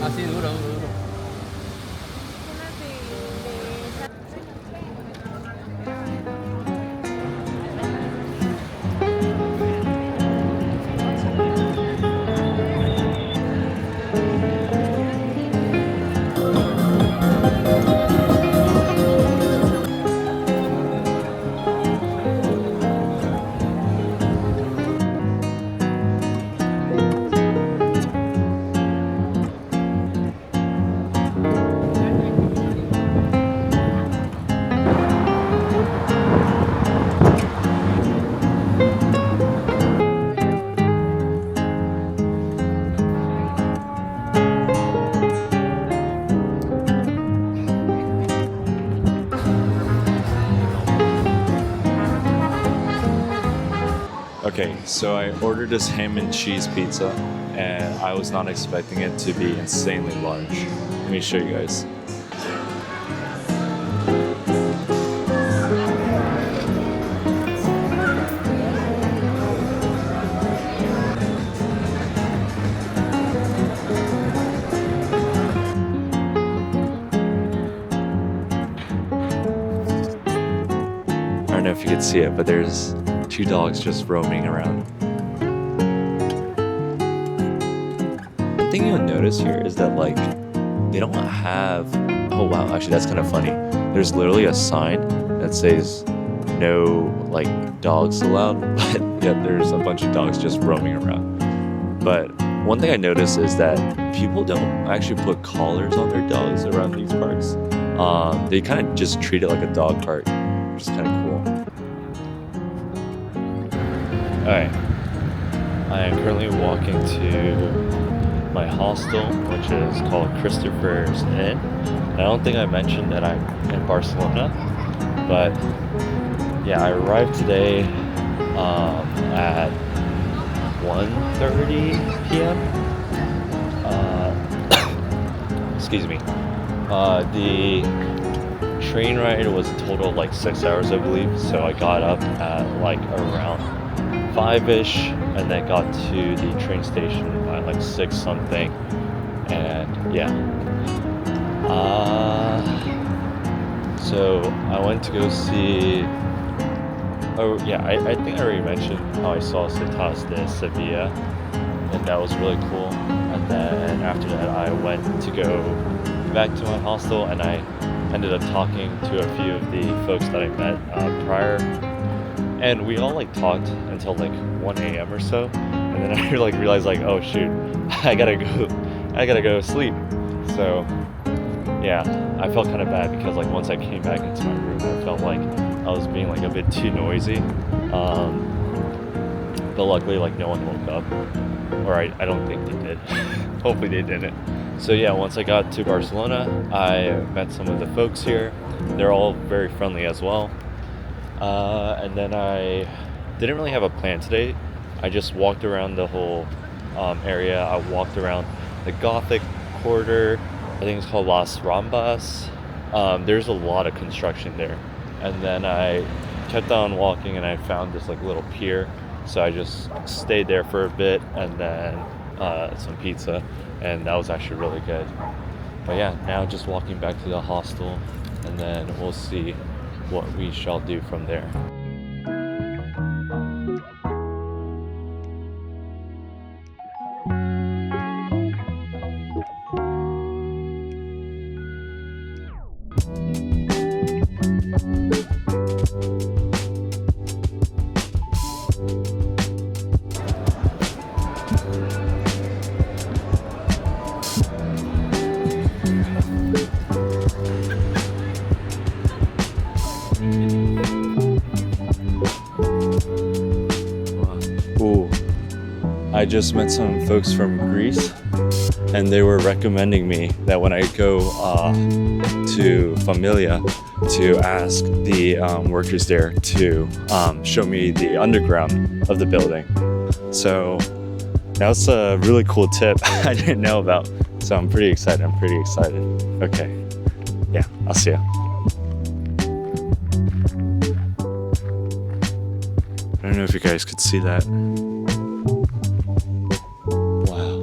Así duro, duro, duro. Okay, so I ordered this ham and cheese pizza, and I was not expecting it to be insanely large. Let me show you guys. I don't know if you can see it, but there's 2 dogs just roaming around. One thing you'll notice here is that like they don't have, oh wow, actually that's kind of funny. There's literally a sign that says no like dogs allowed, but yet there's a bunch of dogs just roaming around. But one thing I noticed is that people don't actually put collars on their dogs around these parks. They kind of just treat it like a dog park, which is kind of cool. Alright, I am currently walking to my hostel, which is called Christopher's Inn. And I don't think I mentioned that I'm in Barcelona, but yeah, I arrived today at 1:30 p.m. Excuse me. The train ride was a total of like 6 hours, I believe, so I got up at like around 5-ish and then got to the train station by like 6 something, and yeah. So I went to go see, oh yeah, I think I already mentioned how I saw Citas de Sevilla, and that was really cool. And then after that I went to go back to my hostel, and I ended up talking to a few of the folks that I met prior. And we all like talked until like 1 a.m. or so, and then I like realized like, oh shoot, I gotta go sleep. So yeah, I felt kind of bad because like once I came back into my room, I felt like I was being like a bit too noisy. But luckily like no one woke up, or I don't think they did. Hopefully they didn't. So yeah, once I got to Barcelona, I met some of the folks here. They're all very friendly as well. And then I didn't really have a plan today. I just walked around the whole area. I walked around the Gothic quarter. I think it's called Las Rambas. There's a lot of construction there. And then I kept on walking and I found this like little pier. So I just stayed there for a bit, and then some pizza, and that was actually really good. But yeah, now just walking back to the hostel, and then we'll see what we shall do from there. Ooh, I just met some folks from Greece, and they were recommending me that when I go to Familia to ask the workers there to show me the underground of the building. So that's a really cool tip I didn't know about. So I'm pretty excited. Okay, yeah, I'll see ya. I don't know if you guys could see that. Wow.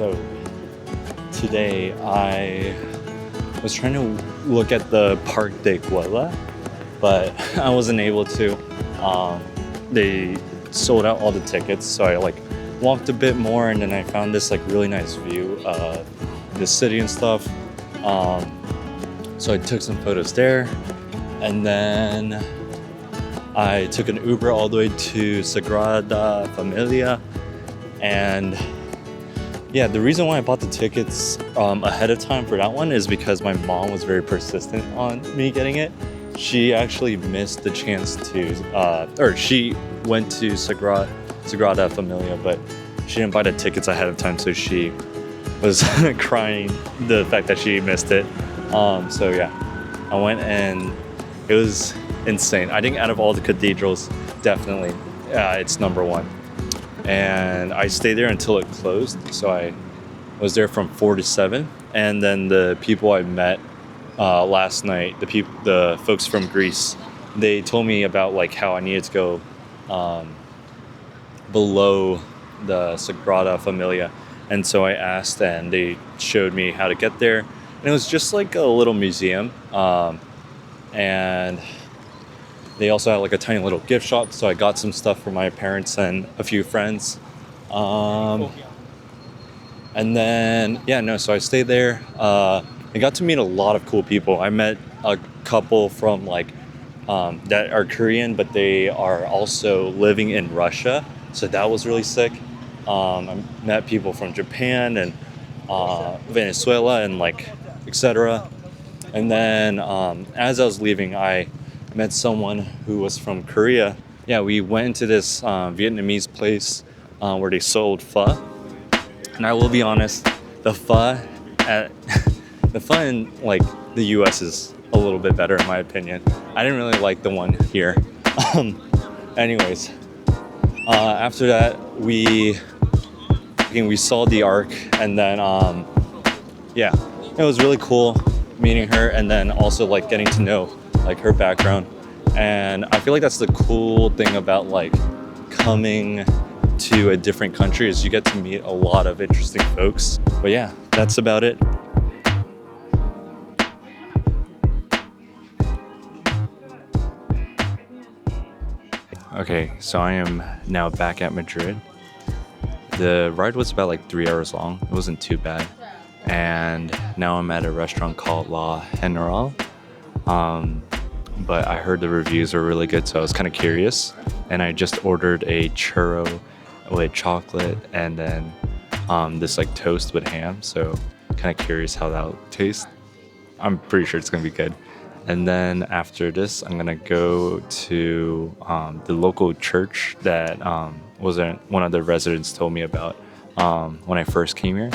So today I was trying to look at the Parc de Güell, but I wasn't able to. They sold out all the tickets, so I like walked a bit more, and then I found this like really nice view of the city and stuff. So I took some photos there, and then I took an Uber all the way to Sagrada Familia. And yeah, the reason why I bought the tickets ahead of time for that one is because my mom was very persistent on me getting it. She actually missed the chance to, or she went to Sagrada Familia, but she didn't buy the tickets ahead of time, so she was crying the fact that she missed it. So yeah, I went and it was insane. I think out of all the cathedrals, definitely it's number one. And I stayed there until it closed, so I was there from 4 to 7. And then the people I met last night, the folks from Greece, they told me about like how I needed to go below the Sagrada Familia. And so I asked, and they showed me how to get there. And it was just like a little museum. And they also had like a tiny little gift shop. So I got some stuff for my parents and a few friends. And then, so I stayed there. I got to meet a lot of cool people. I met a couple from like, that are Korean, but they are also living in Russia. So that was really sick. I met people from Japan and Venezuela and like etc. And then as I was leaving, I met someone who was from Korea. Yeah, we went into this Vietnamese place where they sold pho. And I will be honest, the pho in like the U.S. is a little bit better in my opinion. I didn't really like the one here. Anyways, after that we saw the Arc, and then it was really cool meeting her, and then also like getting to know like her background. And I feel like that's the cool thing about like coming to a different country is you get to meet a lot of interesting folks. But yeah, that's about it. Okay, so I am now back at Madrid. The ride was about like 3 hours long. It wasn't too bad. And now I'm at a restaurant called La General. But I heard the reviews were really good, so I was kind of curious. And I just ordered a churro with chocolate and then this like toast with ham. So kind of curious how that would taste. I'm pretty sure it's going to be good. And then after this, I'm going to go to the local church that one of the residents told me about when I first came here.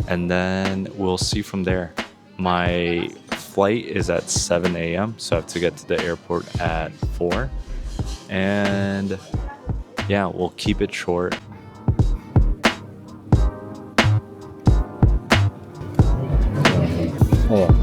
And then we'll see from there. My flight is at 7 a.m., so I have to get to the airport at 4. And yeah, we'll keep it short. Yeah.